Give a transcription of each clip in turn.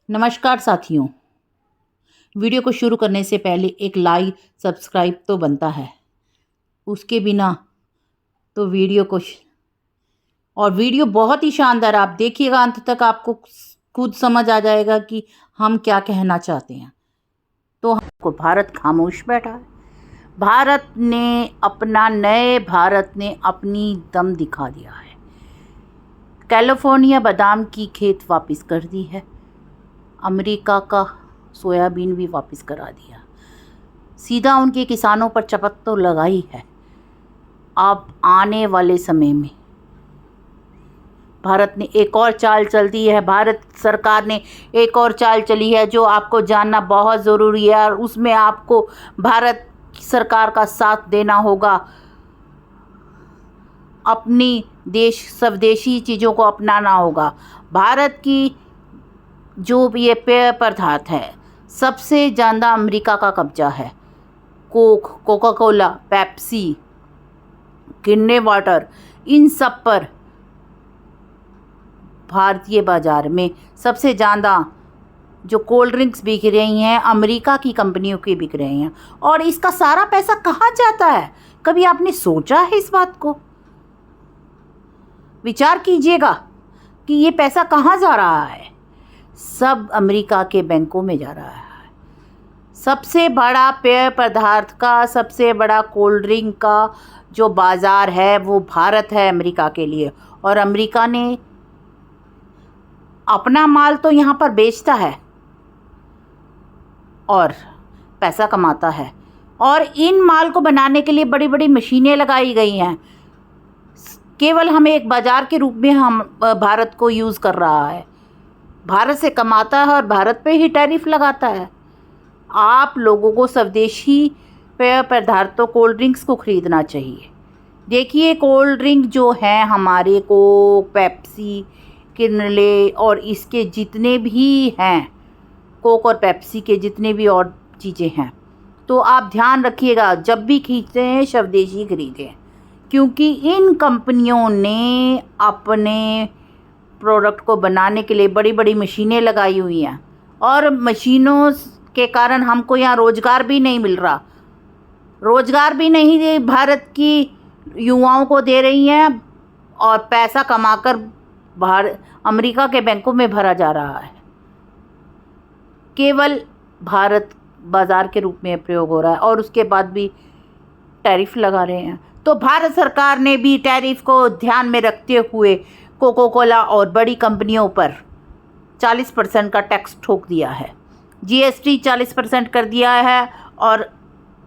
नमस्कार साथियों। वीडियो को शुरू करने से पहले एक लाइक सब्सक्राइब तो बनता है, उसके बिना तो वीडियो बहुत ही शानदार, आप देखिएगा अंत तक, आपको खुद समझ आ जाएगा कि हम क्या कहना चाहते हैं। तो हमको भारत खामोश बैठा है। नए भारत ने अपनी दम दिखा दिया है। कैलिफोर्निया बादाम की खेत वापस कर दी है। अमेरिका का सोयाबीन भी वापस करा दिया। सीधा उनके किसानों पर चपत तो लगाई है। अब आने वाले समय में भारत ने एक और चाल चल दी है। भारत सरकार ने एक और चाल चली है जो आपको जानना बहुत ज़रूरी है, और उसमें आपको भारत सरकार का साथ देना होगा। अपनी स्वदेशी चीज़ों को अपनाना होगा। भारत की जो भी ये पेय पदार्थ है, सबसे ज़्यादा अमेरिका का कब्जा है। कोका कोला, पेप्सी, किन्ने वाटर, इन सब पर भारतीय बाज़ार में सबसे ज़्यादा जो कोल्ड ड्रिंक्स बिक रही हैं, अमेरिका की कंपनियों के बिक रहे हैं। और इसका सारा पैसा कहाँ जाता है? कभी आपने सोचा है इस बात को? विचार कीजिएगा कि ये पैसा कहाँ जा रहा है। सब अमेरिका के बैंकों में जा रहा है। सबसे बड़ा पेय पदार्थ का, सबसे बड़ा कोल्ड ड्रिंक का जो बाज़ार है वो भारत है अमेरिका के लिए। और अमेरिका ने अपना माल तो यहाँ पर बेचता है और पैसा कमाता है, और इन माल को बनाने के लिए बड़ी बड़ी मशीनें लगाई गई हैं। केवल हमें एक बाज़ार के रूप में हम भारत को यूज़ कर रहा है। भारत से कमाता है और भारत पे ही टैरिफ लगाता है। आप लोगों को स्वदेशी पेय पदार्थों, कोल्ड ड्रिंक्स को ख़रीदना चाहिए। देखिए, कोल्ड ड्रिंक जो हैं हमारे, कोक, पेप्सी, किनले और इसके जितने भी हैं, कोक और पेप्सी के जितने भी और चीज़ें हैं, तो आप ध्यान रखिएगा जब भी खरीदते हैं स्वदेशी खरीदें, क्योंकि इन कंपनियों ने अपने प्रोडक्ट को बनाने के लिए बड़ी बड़ी मशीनें लगाई हुई हैं, और मशीनों के कारण हमको यहाँ रोज़गार भी नहीं मिल रहा। रोज़गार भी नहीं भारत की युवाओं को दे रही हैं, और पैसा कमाकर अमेरिका के बैंकों में भरा जा रहा है। केवल भारत बाज़ार के रूप में प्रयोग हो रहा है, और उसके बाद भी टैरिफ लगा रहे हैं। तो भारत सरकार ने भी टैरिफ को ध्यान में रखते हुए कोका कोला और बड़ी कंपनियों पर 40% का टैक्स ठोक दिया है। जीएसटी 40% कर दिया है, और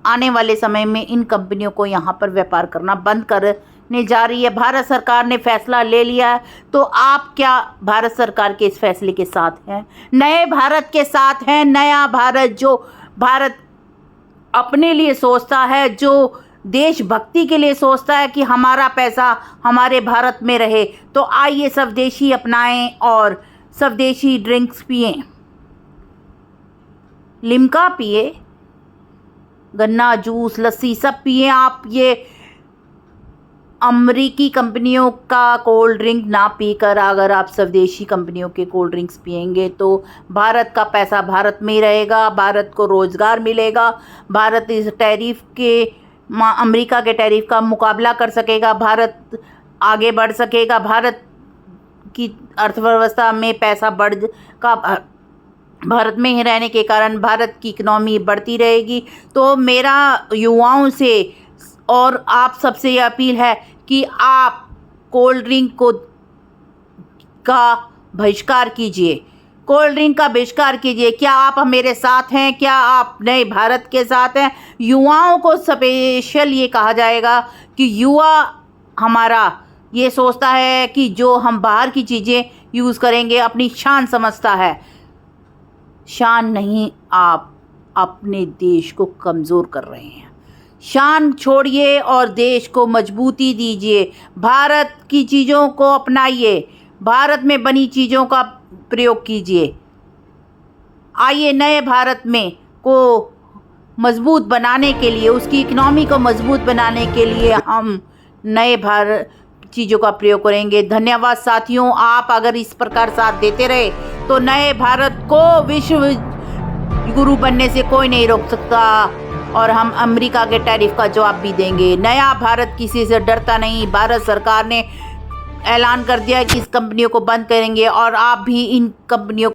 आने वाले समय में इन कंपनियों को यहाँ पर व्यापार करना बंद करने जा रही है। भारत सरकार ने फैसला ले लिया है। तो आप क्या भारत सरकार के इस फैसले के साथ हैं? नए भारत के साथ हैं? नया भारत जो भारत अपने लिए सोचता है, जो देशभक्ति के लिए सोचता है कि हमारा पैसा हमारे भारत में रहे। तो आइए स्वदेशी अपनाएं और स्वदेशी ड्रिंक्स पिएं। लिम्का पिए, गन्ना जूस, लस्सी सब पिए आप। ये अमरीकी कंपनियों का कोल्ड ड्रिंक ना पीकर अगर आप स्वदेशी कंपनियों के कोल्ड ड्रिंक्स पिएंगे तो भारत का पैसा भारत में ही रहेगा, भारत को रोज़गार मिलेगा, भारत इस टैरिफ के, अमेरिका के टैरिफ का मुकाबला कर सकेगा, भारत आगे बढ़ सकेगा, भारत की अर्थव्यवस्था में पैसा भारत में ही रहने के कारण भारत की इकनॉमी बढ़ती रहेगी। तो मेरा युवाओं से और आप सबसे ये अपील है कि आप कोल्ड ड्रिंक का बहिष्कार कीजिए, कोल्ड ड्रिंक का बहिष्कार कीजिए। क्या आप मेरे साथ हैं? क्या आप नए भारत के साथ हैं? युवाओं को स्पेशल ये कहा जाएगा कि युवा हमारा ये सोचता है कि जो हम बाहर की चीज़ें यूज़ करेंगे अपनी शान समझता है। शान नहीं, आप अपने देश को कमज़ोर कर रहे हैं। शान छोड़िए और देश को मजबूती दीजिए। भारत की चीज़ों को अपनाइए, भारत में बनी चीज़ों का प्रयोग कीजिए। आइए नए भारत में को मजबूत बनाने के लिए, उसकी इकनॉमी को मजबूत बनाने के लिए हम नए भारत चीज़ों का प्रयोग करेंगे। धन्यवाद साथियों। आप अगर इस प्रकार साथ देते रहे तो नए भारत को विश्व गुरु बनने से कोई नहीं रोक सकता और हम अमेरिका के टैरिफ का जवाब भी देंगे। नया भारत किसी से डरता नहीं। भारत सरकार ने ऐलान कर दिया है कि इस कंपनियों को बंद करेंगे और आप भी इन कंपनियों